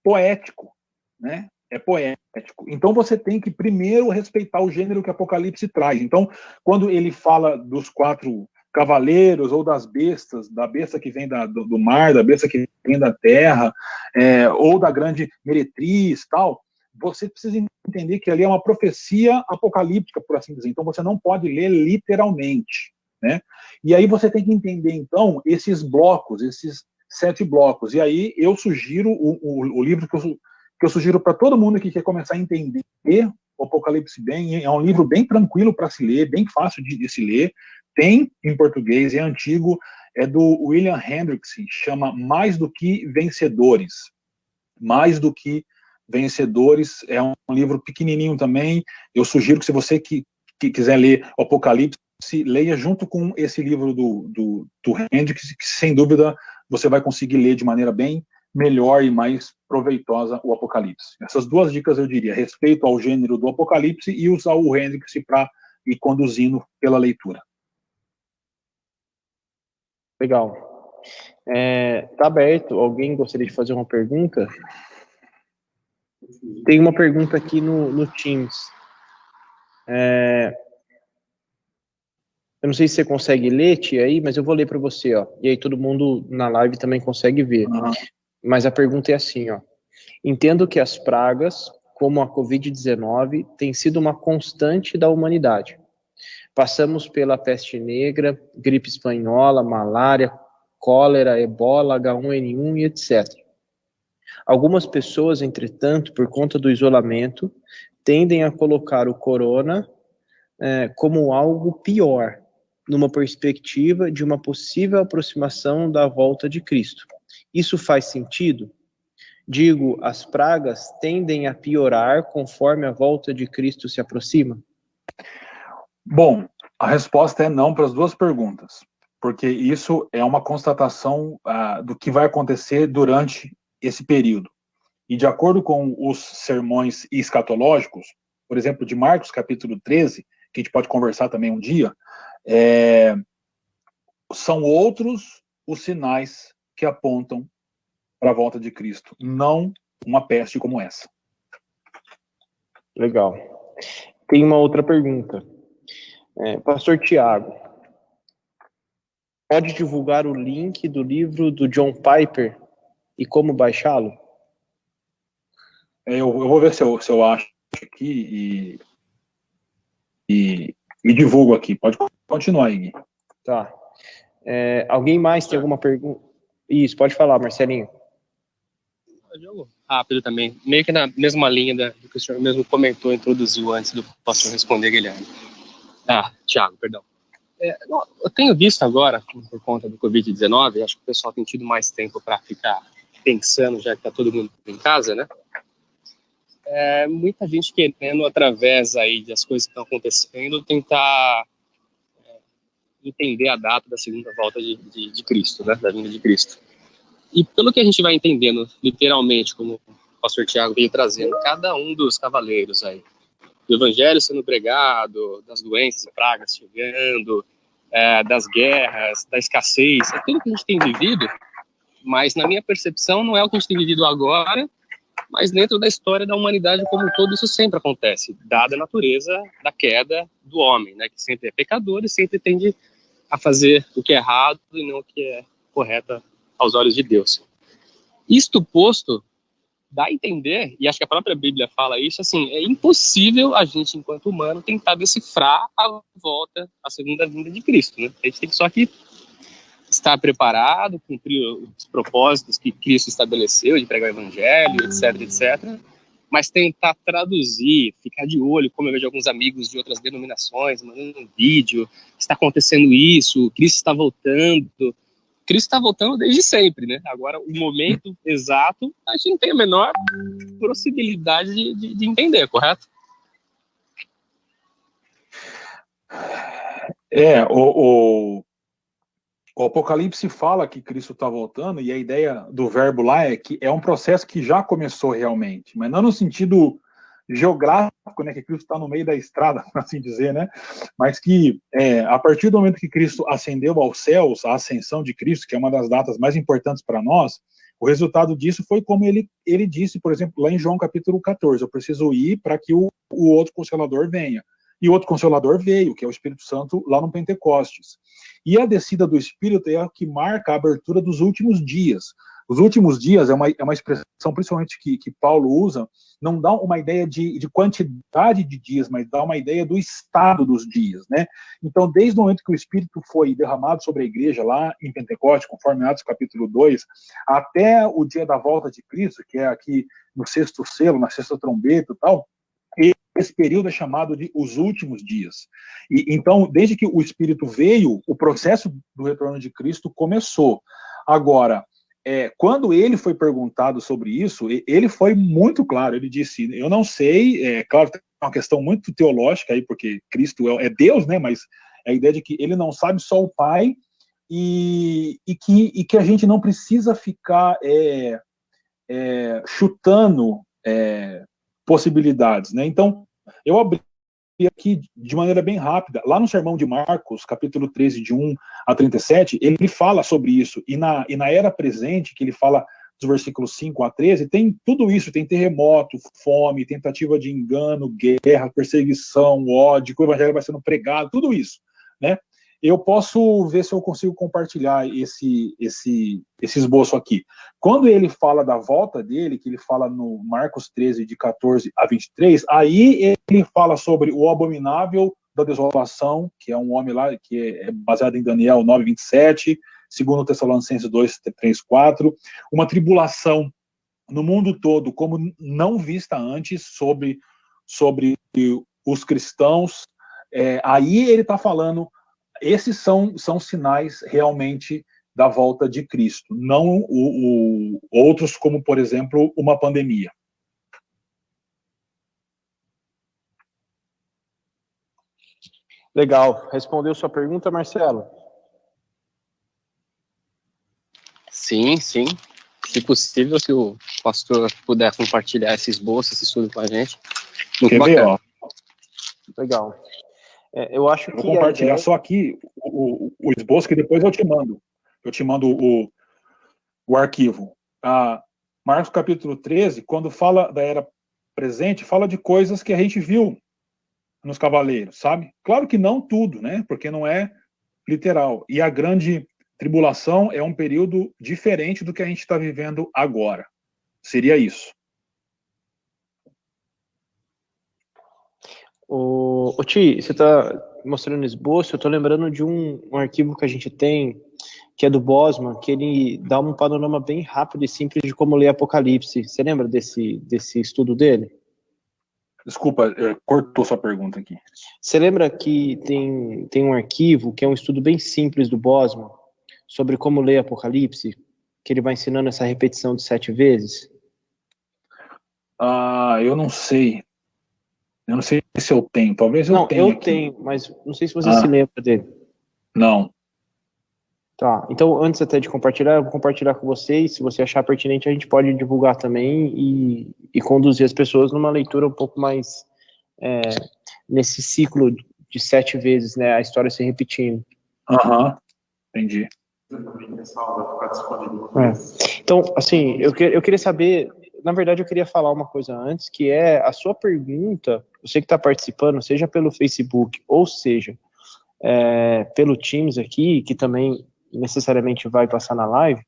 poético. né? É poético. Então você tem que primeiro respeitar o gênero que Apocalipse traz. Então, quando ele fala dos 4 cavaleiros ou das bestas, da besta que vem do mar, da besta que vem da terra, ou da grande meretriz, tal, você precisa entender que ali é uma profecia apocalíptica, por assim dizer. Então você não pode ler literalmente, né? E aí você tem que entender, então, esses blocos, esses 7 blocos. E aí eu sugiro o livro que eu sugiro para todo mundo que quer começar a entender o Apocalipse bem. É um livro bem tranquilo para se ler, bem fácil de se ler. Tem em português, é antigo, é do William Hendrickson, chama Mais do que Vencedores. Mais do que Vencedores, é um livro pequenininho também. Eu sugiro que se você que quiser ler o Apocalipse, leia junto com esse livro do Hendrickson, que sem dúvida você vai conseguir ler de maneira bem melhor e mais proveitosa o Apocalipse. Essas 2 dicas eu diria: respeito ao gênero do Apocalipse e usar o Hendrickson para ir conduzindo pela leitura. Legal. Tá aberto. Alguém gostaria de fazer uma pergunta? Tem uma pergunta aqui no Teams. Eu não sei se você consegue ler, tia, aí, mas eu vou ler para você, ó. E aí todo mundo na live também consegue ver. Mas a pergunta é assim, ó. Entendo que as pragas, como a Covid-19, têm sido uma constante da humanidade. Passamos pela peste negra, gripe espanhola, malária, cólera, ebola, H1N1 e etc. Algumas pessoas, entretanto, por conta do isolamento, tendem a colocar o corona como algo pior, numa perspectiva de uma possível aproximação da volta de Cristo. Isso faz sentido? Digo, as pragas tendem a piorar conforme a volta de Cristo se aproxima? Bom, a resposta é não para as 2 perguntas, porque isso é uma constatação do que vai acontecer durante esse período. E de acordo com os sermões escatológicos, por exemplo, de Marcos, capítulo 13, que a gente pode conversar também um dia, são outros os sinais que apontam para a volta de Cristo, não uma peste como essa. Legal. Tem uma outra pergunta. Pastor Tiago, pode divulgar o link do livro do John Piper e como baixá-lo? Eu vou ver se eu acho aqui e divulgo aqui. Pode continuar aí, Gui. Tá. Alguém mais tem alguma pergunta? Isso, pode falar, Marcelinho. Jogo rápido também, meio que na mesma linha do que o senhor mesmo comentou, introduziu antes do pastor responder, Guilherme. Thiago, perdão. Eu tenho visto agora, por conta do Covid-19, acho que o pessoal tem tido mais tempo para ficar pensando, já que está todo mundo em casa, né? Muita gente querendo, através aí das coisas que estão acontecendo, tentar entender a data da segunda volta de Cristo, né? Da vinda de Cristo. E pelo que a gente vai entendendo, literalmente, como o pastor Tiago veio trazendo, cada um dos cavaleiros aí, do evangelho sendo pregado, das doenças e pragas chegando, das guerras, da escassez, é tudo que a gente tem vivido, mas na minha percepção não é o que a gente tem vivido agora, mas dentro da história da humanidade como um todo isso sempre acontece, dada a natureza da queda do homem, né, que sempre é pecador e sempre tende a fazer o que é errado e não o que é correto aos olhos de Deus. Isto posto, dá a entender, e acho que a própria Bíblia fala isso, assim, é impossível a gente, enquanto humano, tentar decifrar a volta, a segunda vinda de Cristo, né? A gente tem que só que estar preparado, cumprir os propósitos que Cristo estabeleceu, de pregar o evangelho, etc, etc, mas tentar traduzir, ficar de olho, como eu vejo alguns amigos de outras denominações, mandando um vídeo, está acontecendo isso, Cristo está voltando. Cristo está voltando desde sempre, né? Agora, o momento exato, a gente não tem a menor possibilidade de entender, correto? O Apocalipse fala que Cristo está voltando, e a ideia do verbo lá é que é um processo que já começou realmente, mas não no sentido geográfico, né, que Cristo está no meio da estrada, por assim dizer, né, mas que a partir do momento que Cristo ascendeu aos céus, a ascensão de Cristo, que é uma das datas mais importantes para nós, O resultado disso foi como ele disse, por exemplo, lá em João capítulo 14, eu preciso ir para que o outro Consolador venha. E o outro Consolador veio, que é o Espírito Santo, lá no Pentecostes. E a descida do Espírito é a que marca a abertura dos últimos dias. Os últimos dias é uma expressão, principalmente que Paulo usa, não dá uma ideia de quantidade de dias, mas dá uma ideia do estado dos dias, né? Então, desde o momento que o Espírito foi derramado sobre a igreja lá em Pentecostes, conforme Atos capítulo 2, até o dia da volta de Cristo, que é aqui no sexto selo, na sexta trombeta e tal, esse período é chamado de os últimos dias. E então, desde que o Espírito veio, o processo do retorno de Cristo começou. Agora, quando ele foi perguntado sobre isso, ele foi muito claro, ele disse, eu não sei, claro, tem uma questão muito teológica aí, porque Cristo é Deus, né, mas a ideia de que ele não sabe, só o Pai, e que a gente não precisa ficar chutando possibilidades, né? Então, eu abri aqui de maneira bem rápida, lá no Sermão de Marcos, capítulo 13, de 1 a 37, ele fala sobre isso, e na era presente, que ele fala dos versículos 5 a 13, tem tudo isso, tem terremoto, fome, tentativa de engano, guerra, perseguição, ódio, que o evangelho vai sendo pregado, tudo isso, né? Eu posso ver se eu consigo compartilhar esse esboço aqui. Quando ele fala da volta dele, que ele fala no Marcos 13, de 14 a 23, aí ele fala sobre o abominável da desolação, que é um homem lá, que é baseado em Daniel 9, 27, segundo Tessalonicenses 2, 3, 4, uma tribulação no mundo todo, como não vista antes, sobre os cristãos. Aí ele está falando, esses são sinais realmente da volta de Cristo, não outros como, por exemplo, uma pandemia. Legal. Respondeu sua pergunta, Marcelo? Sim, sim. Se possível, se o pastor puder compartilhar esse esboço, esse estudo com a gente. Muito bacana. Legal. Eu acho que... Vou compartilhar só aqui o esboço, que depois eu te mando. Eu te mando o arquivo. Marcos capítulo 13, quando fala da era presente, fala de coisas que a gente viu nos cavaleiros, sabe? Claro que não tudo, né? Porque não é literal. E a grande tribulação é um período diferente do que a gente está vivendo agora. Seria isso. Ô Ti, você está mostrando esboço, eu estou lembrando de um arquivo que a gente tem, que é do Bosman, que ele dá um panorama bem rápido e simples de como ler Apocalipse. Você lembra desse estudo dele? Desculpa, cortou sua pergunta aqui. Você lembra que tem um arquivo, que é um estudo bem simples do Bosman, sobre como ler Apocalipse, que ele vai ensinando essa repetição de 7 vezes? Eu não sei. Eu não sei se eu tenho, talvez eu tenha. Não, eu aqui. Tenho, mas não sei se você se lembra dele. Não. Tá, então antes até de compartilhar, eu vou compartilhar com vocês, se você achar pertinente a gente pode divulgar também e conduzir as pessoas numa leitura um pouco mais nesse ciclo de 7 vezes, né, a história se repetindo. Entendi. Então, assim, eu queria saber, na verdade eu queria falar uma coisa antes, que é a sua pergunta, você que está participando, seja pelo Facebook ou seja pelo Teams aqui, que também necessariamente vai passar na live,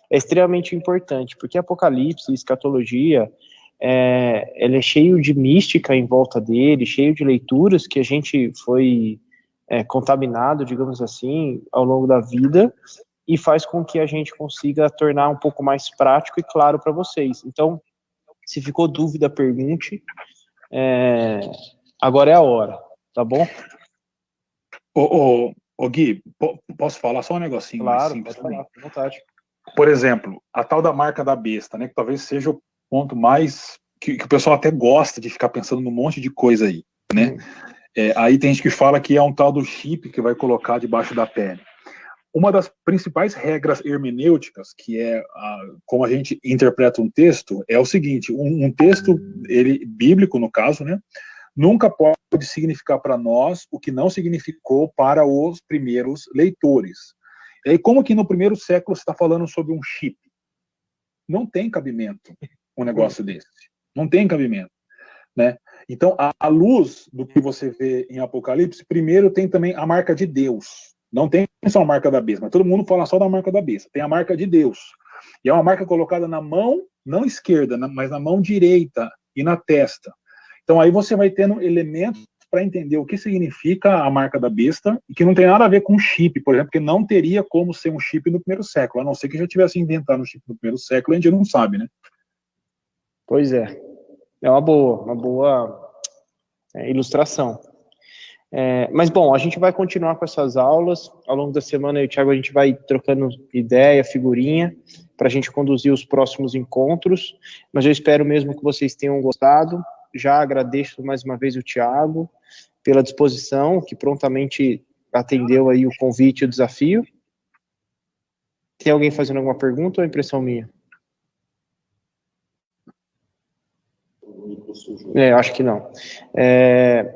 é extremamente importante, porque Apocalipse, escatologia, ele é cheio de mística em volta dele, cheio de leituras que a gente foi contaminado, digamos assim, ao longo da vida, e faz com que a gente consiga tornar um pouco mais prático e claro para vocês. Então, se ficou dúvida, pergunte. Agora é a hora, tá bom? Ô Gui, posso falar só um negocinho mais simples também? Falar, com vontade. Por exemplo, a tal da marca da besta, né, que talvez seja o ponto mais que o pessoal até gosta de ficar pensando num monte de coisa aí, né? Aí tem gente que fala que é um tal do chip que vai colocar debaixo da pele. Uma das principais regras hermenêuticas, que é como a gente interpreta um texto, é o seguinte: um texto, ele bíblico no caso, né, nunca pode significar para nós o que não significou para os primeiros leitores. E aí, como que no primeiro século você está falando sobre um chip? não tem cabimento um negócio desse. Não tem cabimento, né? Então, a luz do que você vê em Apocalipse, primeiro tem também a marca de Deus. Não tem só a marca da besta, mas todo mundo fala só da marca da besta. Tem a marca de Deus. E é uma marca colocada na mão, não esquerda, mas na mão direita e na testa. Então, aí você vai tendo elementos para entender o que significa a marca da besta, e que não tem nada a ver com chip, por exemplo, que não teria como ser um chip no primeiro século, a não ser que já tivesse inventado um chip no primeiro século, a gente não sabe, né? Pois é. É uma boa ilustração. Mas, bom, a gente vai continuar com essas aulas. Ao longo da semana, eu e o Thiago, a gente vai trocando ideia, figurinha, para a gente conduzir os próximos encontros. Mas eu espero mesmo que vocês tenham gostado. Já agradeço mais uma vez o Thiago pela disposição, que prontamente atendeu aí o convite e o desafio. Tem alguém fazendo alguma pergunta ou é impressão minha? Acho que não.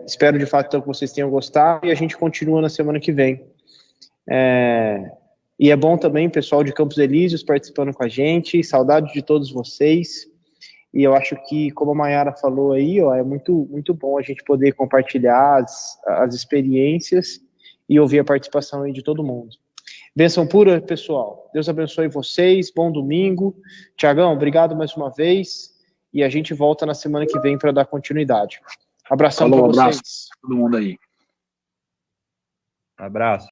Espero de fato então, que vocês tenham gostado e a gente continua na semana que vem. E é bom também, pessoal de Campos Elíseos participando com a gente, saudade de todos vocês. E eu acho que, como a Mayara falou aí, é muito, muito bom a gente poder compartilhar as experiências e ouvir a participação aí de todo mundo. Bênção pura, pessoal. Deus abençoe vocês, bom domingo. Tiagão, obrigado mais uma vez. E a gente volta na semana que vem para dar continuidade. Abração para vocês. Abraço todo mundo aí. Abraço.